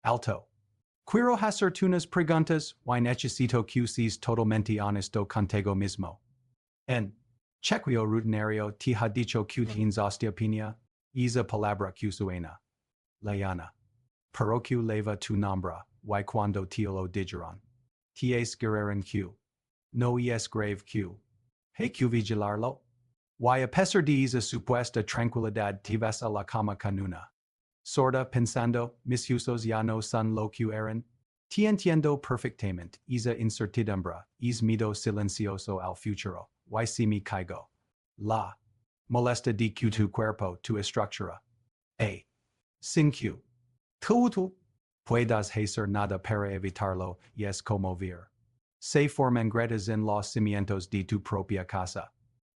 Alto. Quiero hacer unas preguntas y necesito que seas totalmente honesto contigo mismo. En chequeo rutinario te ha dicho que tienes osteopenia, esa palabra que suena. Layana. Pero que leva tu nombre, y cuando te lo dijeron. Te escribieron que. No es grave que. Hay que vigilarlo. Y a pesar de esa supuesta tranquilidad te vas a la cama con una. Sorda pensando, mis usos ya no son lo que eran. Te entiendo perfectamente, esa incertidumbre, es miedo silencioso al futuro, y si me caigo. La molesta de que tu cuerpo, tu estructura. A. Sin que. Tú puedas hacer nada para evitarlo, y es como ver. Se forman grietas en los cimientos de tu propia casa.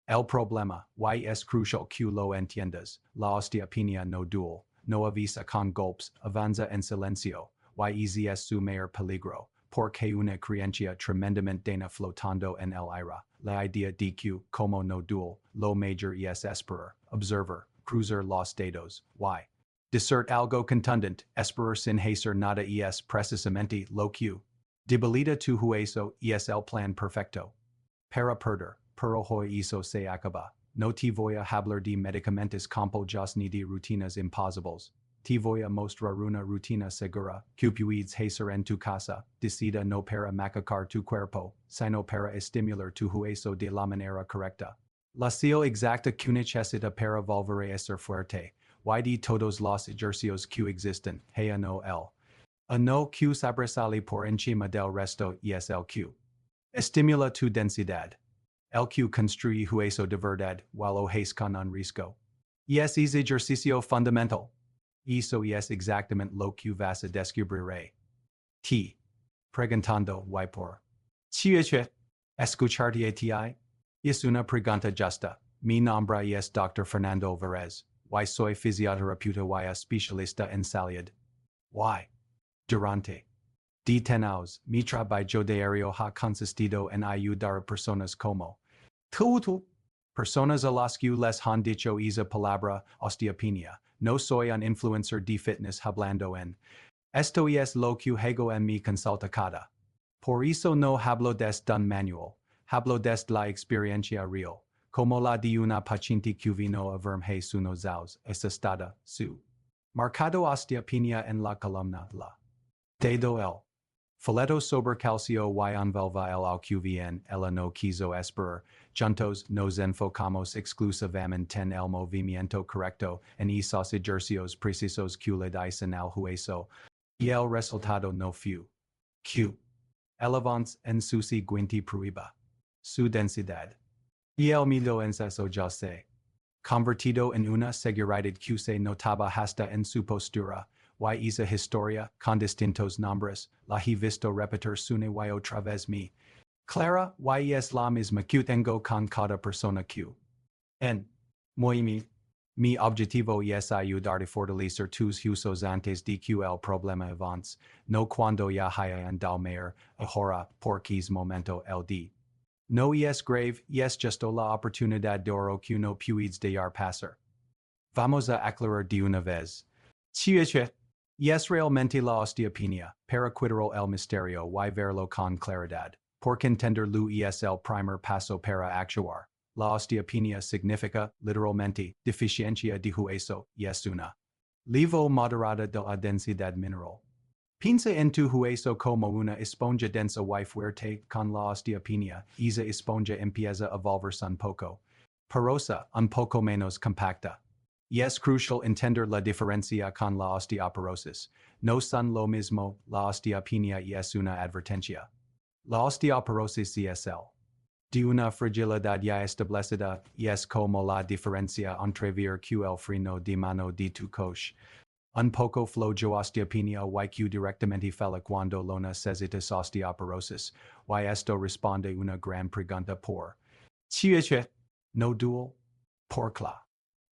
El problema, y es crucial que lo entiendas, la osteopenia no duele, no avisa con golpes, avanza en silencio, y ese es su mayor peligro, porque una creencia tremendamente dana flotando en el aire, la idea de que, como no duele, lo mayor es esperar, observar, cruzar los dedos, y discert algo contundente, esperar sin hacer nada es precisamente lo que debilita tu hueso es el plan perfecto. Para perder, pero hoy eso se acaba. No te voy a hablar de medicamentos compuestos ni de rutinas imposibles. Te voy a mostrar una rutina segura que puedes hacer en tu casa, decidida no para machacar tu cuerpo, sino para estimular tu hueso de la manera correcta. La sil exacta que necesita para volver a ser fuerte, y de todos los ejercicios que existen, hey no el. A no que sobresale por encima del resto es el que estimula tu densidad. El que construye hueso de verdad, while lo hace con un risco. Es ejercicio fundamental. Eso es exactamente lo que vas a descubrir. T. Preguntando y por. Chieche. Escucharte a ti. Es una pregunta justa. Mi nombre es Dr. Fernando Varese. Y soy fisioterapeuta y especialista en salud. Y. Durante. De tenaos, mi trabajo diario ha consistido en ayudar a personas como tú. Personas a las que les han dicho esa palabra, osteopenia. No soy un influencer de fitness hablando en. Esto es lo que hago en mi consulta cada. Por eso no hablo desde un manual. Hablo desde la experiencia real. Como la de una paciente que vino a verme hace unos años, estado su. Marcado osteopenia en la columna, la. Dedo el. Folleto sobre calcio y envelva el alqvn el no quiso esperar, juntos nos enfocamos exclusivamente en el movimiento correcto en esos ejercicios precisos que le dicen al hueso, y el resultado no fue. Q. El avance en su siguiente prueba. Su densidad. Y el miedo en eso ya se. Convertido en una seguridad que se notaba hasta en su postura, y esa historia, con distintos nombres, la he visto repetir una y otra vez mi. Clara, y es la misma que tengo con cada persona que. En. Mi objetivo es ayudar a fortalecer tus huesos antes de que el problema avance, no cuando ya haya andado ahora, porque es momento el de. No es grave, es justo la oportunidad de oro que no puedes dejar pasar. Vamos a aclarar de una vez. Chieche. Es realmente la osteopenia, para quitar el misterio y verlo con claridad, porque entenderlo es el primer paso para actuar. La osteopenia significa, literalmente, deficiencia de hueso, y es una levo moderada de la densidad mineral. Piensa en tu hueso como una esponja densa y fuerte con la osteopenia, esa esponja empieza a volverse un poco porosa, un poco menos compacta. Y es crucial entender la diferencia con la osteoporosis. No son lo mismo, la osteopenia es una advertencia. La osteoporosis es el de una fragilidad ya establecida, y es como la diferencia entre ver que el freno de mano de tu coche. Un poco flojo osteopenia y que directamente falla cuando lo necesitas osteoporosis, y esto responde una gran pregunta por. Chieche. No dual. Porcla.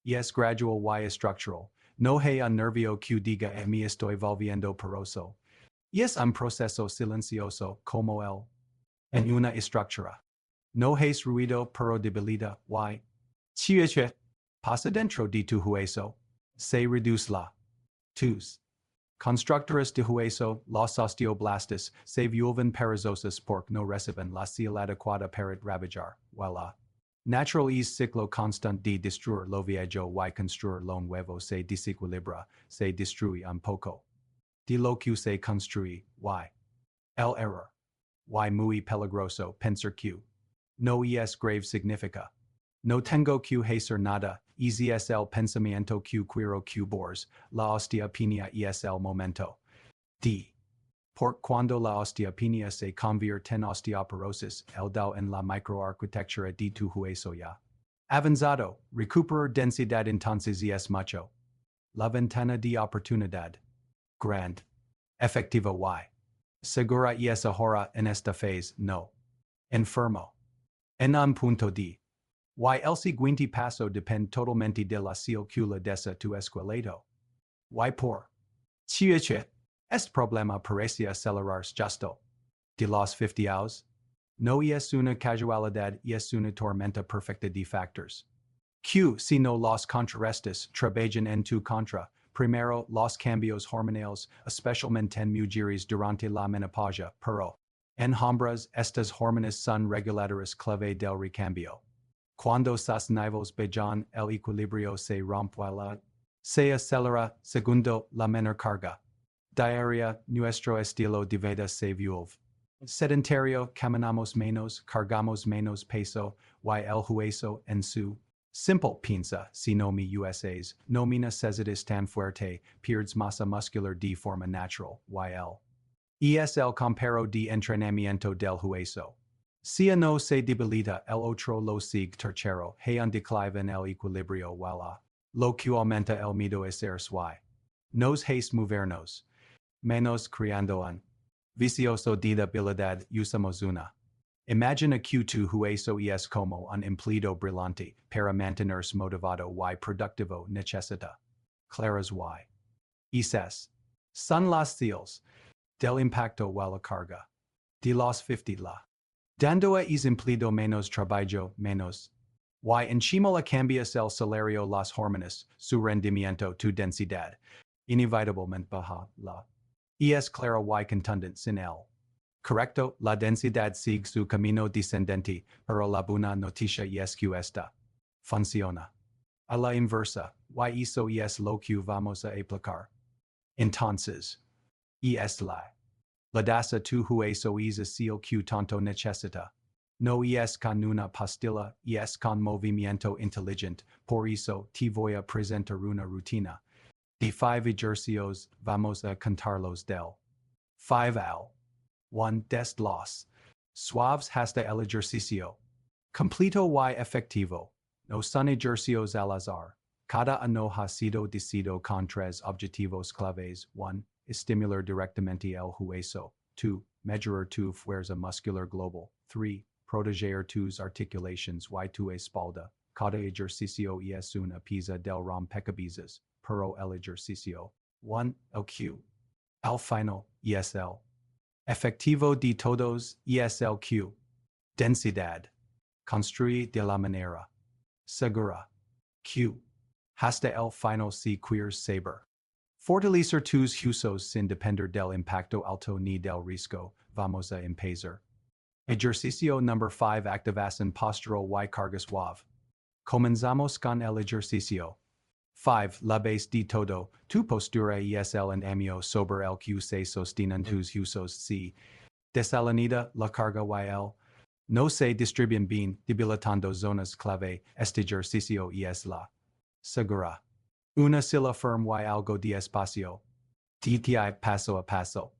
Y es gradual y estructural. No hay un nervio que diga me estoy volviendo poroso. Y es un proceso silencioso como el. En una estructura. No es ruido pero debilita y. Chieche. Pasa dentro de tu hueso. Se reduce la. Tus Constructores de hueso, los osteoblastos, se vuelven perezosos porque no reciben la señal adecuada para trabajar. Voila. Natural es ciclo constant de destruir lo viejo y construir lo nuevo se desequilibra, se destruye un poco. De lo que se construye, y. El error. Y muy peligroso, pensar que. No es grave significa. No tengo que hacer nada, es el pensamiento que quiero que bors, la osteopenia es el momento. D. Por cuando la osteopenia se convierte en osteoporosis, el dao en la microarquitectura de tu hueso ya. Avanzado, recuperar densidad entonces es mucho. La ventana de oportunidad. Grand. Efectiva y. Segura es ahora en esta phase, no. Enfermo. En un punto de. Y el siguiente paso depende totalmente de la circula de tu esqueleto. Y por. Chiche. Este problema parece acelerarse justo. De los 50 años. No es una casualidad, es una tormenta perfecta de factors. Q si no los contrastes trabajan en tu contra. Primero, los cambios hormonales, especialmente en mujeres durante la menopausia, pero. En hombres, estas hormonas son reguladores clave del recambio. Cuando sus niveles bajan, el equilibrio se rompe se acelera. Segundo, la menor carga diaria, nuestro estilo de vida se vuelve sedentario, caminamos menos, cargamos menos peso, y el hueso en su simple piensa, si no me usas, no me necesitas tan fuerte, pierdes masa muscular de forma natural, y el es el comparo de entrenamiento del hueso. Si no se debilita el otro lo sigue tercero, hay un declive en el equilibrio lo que aumenta el miedo es y. Nos hace movernos. Menos creando un vicioso de debilidad usamos una. Imagina que tu hueso es como un empleado brillante para mantenerse motivado y productivo necesita. Claras y. Esas son las señales del impacto y la carga. De los 50 la. Dando a es empleado menos trabajo menos. Y encima la cambias el salario las hormonas, su rendimiento, tu densidad. Inevitablemente baja la. Es clara y contundente sin él. Correcto, la densidad sigue su camino descendente, pero la buena noticia es que esta funciona. A la inversa, y eso es lo que vamos a aplicar. Entonces, es la dasa tu hueso es así que tanto necesita. No es con una pastilla, es con movimiento inteligente, por eso te voy a presentar una rutina. De 5 ejercicios, vamos a contarlos del 5 al 1 des los suaves hasta el ejercicio. Completo y efectivo. No son ejercicios al azar. Cada uno ha sido decidido con 3 objetivos claves. 1. Estimular directamente el hueso. 2. Mejorar tu fuerza muscular global. 3. Proteger tus articulations y tu espalda. Cada ejercicio es una pieza del rompecabezas. Pero el ejercicio. 1. El Q. El final. Es el efectivo de todos. Es el Q. Densidad. Construye de la manera segura. Q. Hasta el final si quieres saber. Fortalecer tus huesos sin depender del impacto alto ni del riesgo. Vamos a empezar. Ejercicio number 5. Activación postural y carga suave. Comenzamos con el ejercicio. 5. La base de todo, tu postura es el andamio sobre el que se sostienen tus huesos si desalinida la carga y el no se distribuyen bien, debilitando zonas clave. Este ejercicio es la segura. Una silla firme y algo de espacio. TTI paso a paso.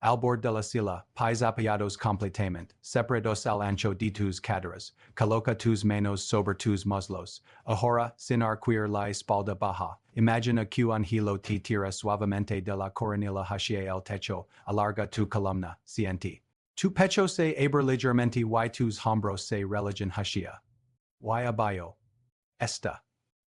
Al borde de la silla, pies apoyados completamente, separados al ancho de tus caderas. Coloca tus manos sobre tus muslos. Ahora, sin arcuir la espalda baja, imagina que un hilo te tira suavemente de la coronilla hacia el techo. Alarga tu columna, siente. Tu pecho se abre ligeramente y tus hombros se relajan hacia. Y abajo. Esta.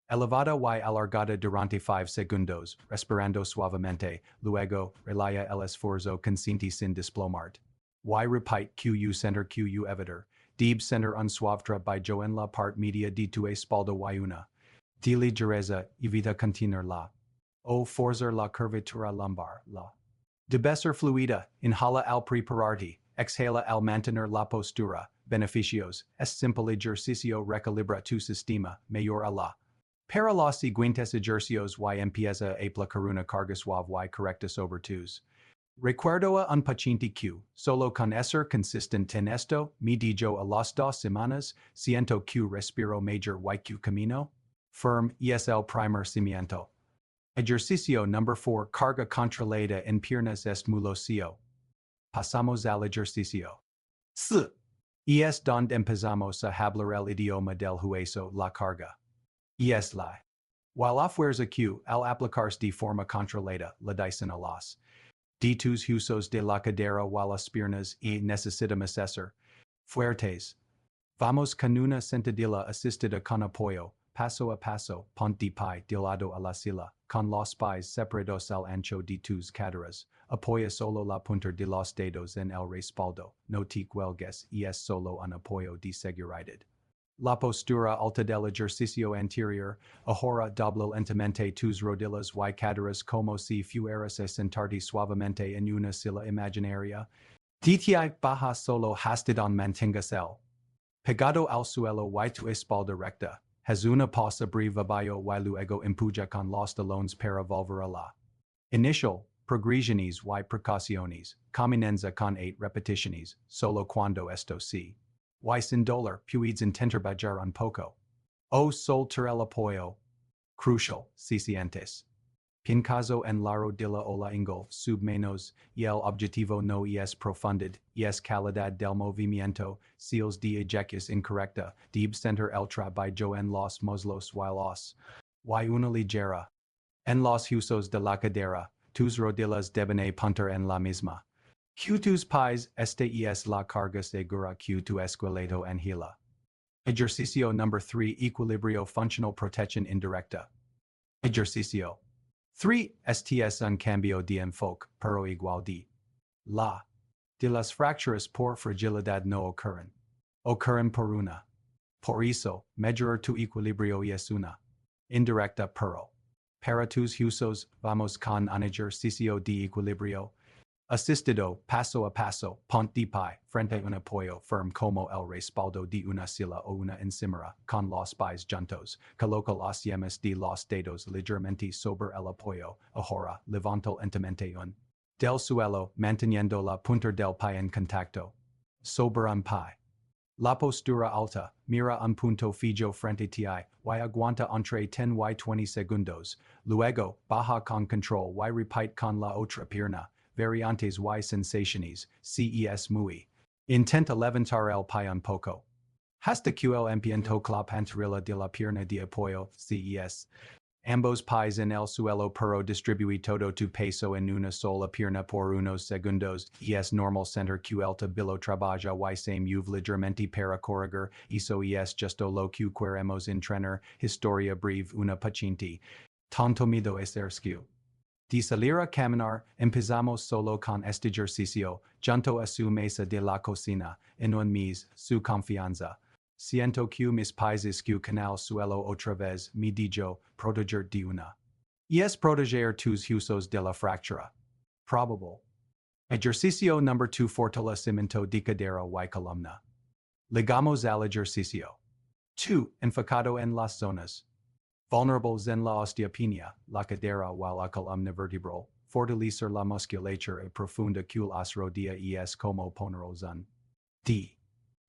Elevada y alargada durante 5 segundos, respirando suavemente, luego, relaya el esfuerzo consciente sin desplomarte. Y repite QU center QU evitar, Deeb center un suave trabajo en la parte media de tu espalda y una. De ligereza, evita continuar la O forzer la curvatura lumbar, la. Debesser fluida, inhala al prepararti, exhala al mantener la postura, beneficios, es simple ejercicio recalibra tu sistema, mayor a la. Para los siguientes ejercicios y empieza a aplicar una carga suave y correcta sobre tus. Recuerdo a un paciente que, solo con ser consistente en esto, me dijo a las 2 semanas, siento que respiro mayor y que camino. Firm, el primer cimiento. Ejercicio number 4, carga controlada en piernas est mulocio. Pasamos al ejercicio. Es donde empezamos a hablar el idioma del hueso, la carga. Es la. While afuerza que, al aplicarse de forma controlada, la dicen a los. Ditos huesos de la cadera o las piernas y necesitamos ser fuertes. Vamos con una sentadilla asistida con apoyo, paso a paso, pont de pie de lado a la silla, con los pies separados al ancho de tus caderas, apoya solo la punta de los dedos en el respaldo, no te cuelgues y es solo un apoyo de seguridad. La postura alta del ejercicio anterior, ahora dobla lentamente tus rodillas y caderas como si fueras a sentarte suavemente en una silla imaginaria. DTI baja solo hasta donde mantengas el pegado al suelo y tu espalda recta. Haz una pausa breve bajo y luego empuja con los talones para volver a la. Initial, progresiones y precauciones, comienza con 8 repeticiones, solo cuando esto sí. Y sin dolor, puedes interbajar un poco. O soltar el apoyo. Crucial, si sientes pincazo en la rodilla o la ingle, sub menos, y el objetivo no es profundidad, es calidad del movimiento, seals de ejecución incorrecta, deb center el trabajo en los muslos y los. Y una ligera. En los huesos de la cadera, tus rodillas deben apuntar en la misma. Que tus pies, este es la carga segura que tu esqueleto angela. Ejercicio number 3, equilibrio funcional protección indirecta. Ejercicio 3. Este es un cambio de enfoque, pero igual de la. De las fracturas por fragilidad no ocurren. Ocurren por una. Por eso, mejorar tu equilibrio es una. Indirecta pero. Para tus huesos, vamos con un ejercicio de equilibrio. Asistido, paso a paso, pont de pie, frente a un apoyo firm como el respaldo de una silla o una encimera, con los pies juntos, coloca las yemas de los dedos ligeramente sobre el apoyo, ahora, levanto lentamente un del suelo, manteniendo la punta del pie en contacto. Sobre un pie. La postura alta, mira un punto fijo frente a ti, y aguanta entre 10 y 20 segundos, luego, baja con control y repite con la otra pierna. Variantes y sensaciones, CES muy. Intenta levantar el pie un poco. Hasta que el empiento la pantorrilla de la pierna de apoyo, CES. Ambos pies en el suelo pero distribuye todo tu peso en una sola pierna por unos segundos. Es normal center que el tabilo trabaja y se mueve ligeramente para corregir. Eso es justo lo que queremos entrenar. Historia breve una paciente. Tanto miedo ejercicio. De salir a caminar, empezamos solo con este ejercicio, junto a su mesa de la cocina, en un mes, su confianza. Siento que mis pies escuchan al suelo otra vez, me dijo, proteger de una. Es proteger tus huesos de la fractura. Probable. Ejercicio number 2, fortalecimiento de cadera y columna. Ligamos al ejercicio. 2. Enfocado en las zonas vulnerables en la osteopenia, la cadera o la columna vertebral, fortalecer la musculatura profunda que las rodillas es como poneros un D.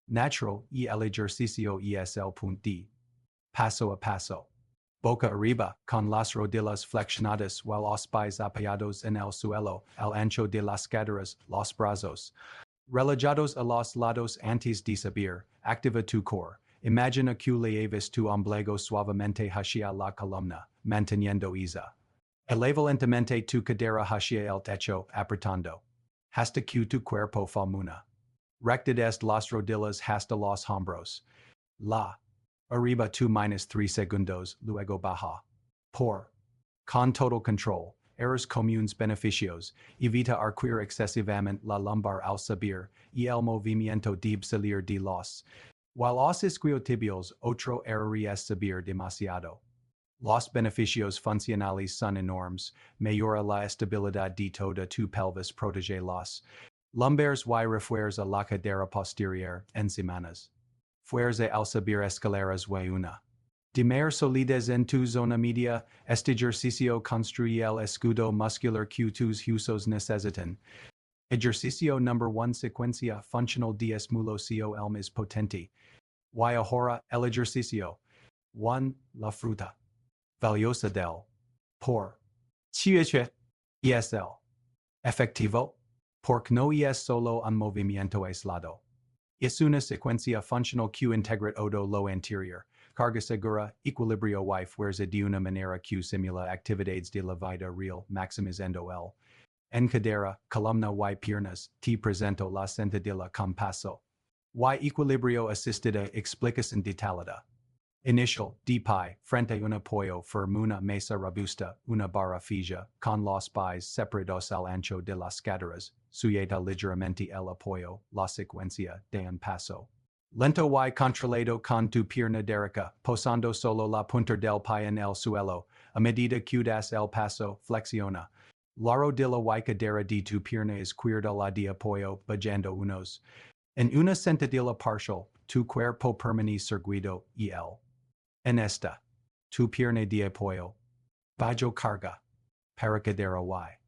Natural y el ejercicio es el punto D. Paso a paso. Boca arriba, con las rodillas flexionadas o los pies apoyados en el suelo, el ancho de las caderas, los brazos relajados a los lados antes de subir, activa tu core. Imagina que lleves tu ombligo suavemente hacia la columna, manteniendo esa. Eleva lentamente tu cadera hacia el techo, apretando. Hasta que tu cuerpo fulmina. Recta desde las rodillas hasta los hombros. La. Arriba tu -3 segundos, luego baja. Por. Con total control. Errors comunes beneficios. Evita arcuir excesivamente la lumbar al subir, y el movimiento debe salir de los. While los isquiotibials, otro error es subir demasiado. Los beneficios funcionales son enormes, mejora la estabilidad de toda tu pelvis, protege los lumbares y refuerza la cadera posterior en semanas. Fuerza al subir escaleras y una. De mayor solidez en tu zona media, este ejercicio construye el escudo muscular que tus huesos necesitan. Ejercicio number 1 secuencia funcional de estimulación el más potente. Y ahora el ejercicio. 1. La fruta valiosa del por chiche es el efectivo porque no es solo un movimiento aislado. Es una secuencia funcional que integra todo lo anterior, carga segura, equilibrio y fuerza de una manera que simula actividades de la vida real, maximizando el en cadera, columna y piernas, te presento la sentadilla con paso. Y equilibrio assistida explicación detallada. Initial, de pie, frente a un apoyo firme una mesa robusta, una barra fija, con los pies separados al ancho de las caderas, sujeta ligeramente el apoyo, la secuencia de un paso. Lento y controlado con tu pierna derecha, posando solo la punta del pie en el suelo, a medida que das el paso, flexiona. La rodilla y cadera de tu pierna izquierda la de apoyo, bajando unos. En una sentadilla partial, tu cuerpo permanece erguido y el. En esta, tu pierna de apoyo. Bajo carga. Para cadera y.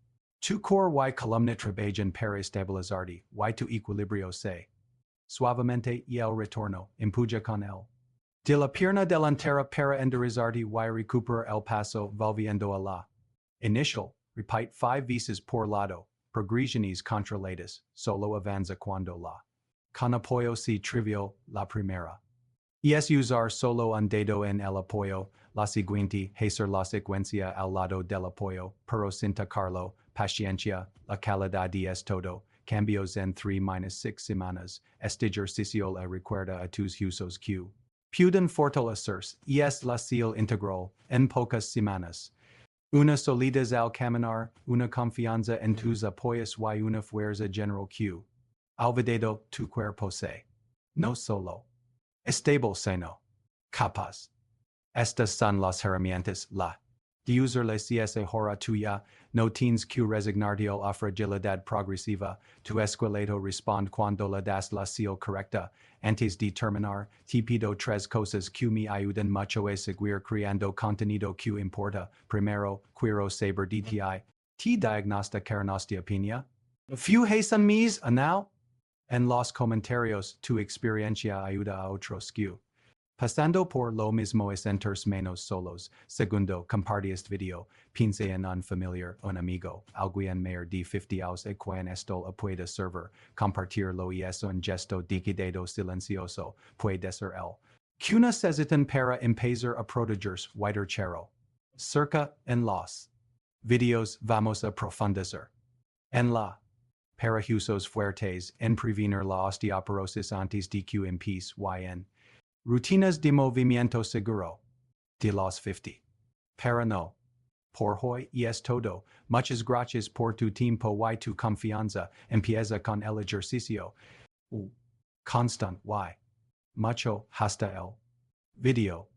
Tu core y columna trabajan para estabilizarte y tu equilibrio se. Suavemente y el retorno, empuja con él. De la pierna delantera para enderezarte y recuperar el paso volviendo a la. Initial, repite 5 veces por lado, progresiones controladas, solo avanza cuando la. Con apoyo si trivial, la primera. Es usar solo un dedo en el apoyo, la siguiente, hacer la secuencia al lado del apoyo, pero sin tocarlo, paciencia, la calidad de es todo, cambios en 3-6 semanas, este ejercicio le recuerda a tus huesos que pueden fortalecerse, es la seal integral, en pocas semanas. Una solidez al caminar, una confianza en tus apoyos y una fuerza general que, olvidado tu cuerpo se. No solo. Estable seno. Capaz. Estas son las herramientas, la. De usarlas es ahora tuya, no tienes que resignarte a la fragilidad progresiva, tu esqueleto responde cuando le das la seal correcta, antes de terminar, te pido 3 cosas que me ayudan mucho a seguir creando contenido que importa. Primero, quiero saber de ti, te diagnosticaron osteopenia. Fueron mis, now? En los comentarios, tu experiencia ayuda a otros que. Pasando por lo mismo es sentirse menos solos. Segundo, compartir este video. Piensa en un familiar, un amigo, alguien mayor de 50 años a quien esto puede servir. Compartirlo y es un gesto de cuidado silencioso. Puede ser el. Que necesitan para empezar a protegerse chero. Cerca en los videos vamos a profundizar. En la. Para huesos fuertes, en prevenir la osteoporosis antes de que empiece y en. Rutinas de movimiento seguro. De los 50. Para no. Por hoy es todo. Muchas gracias por tu tiempo y tu confianza. Empieza con el ejercicio. Constant y. Mucho hasta el video.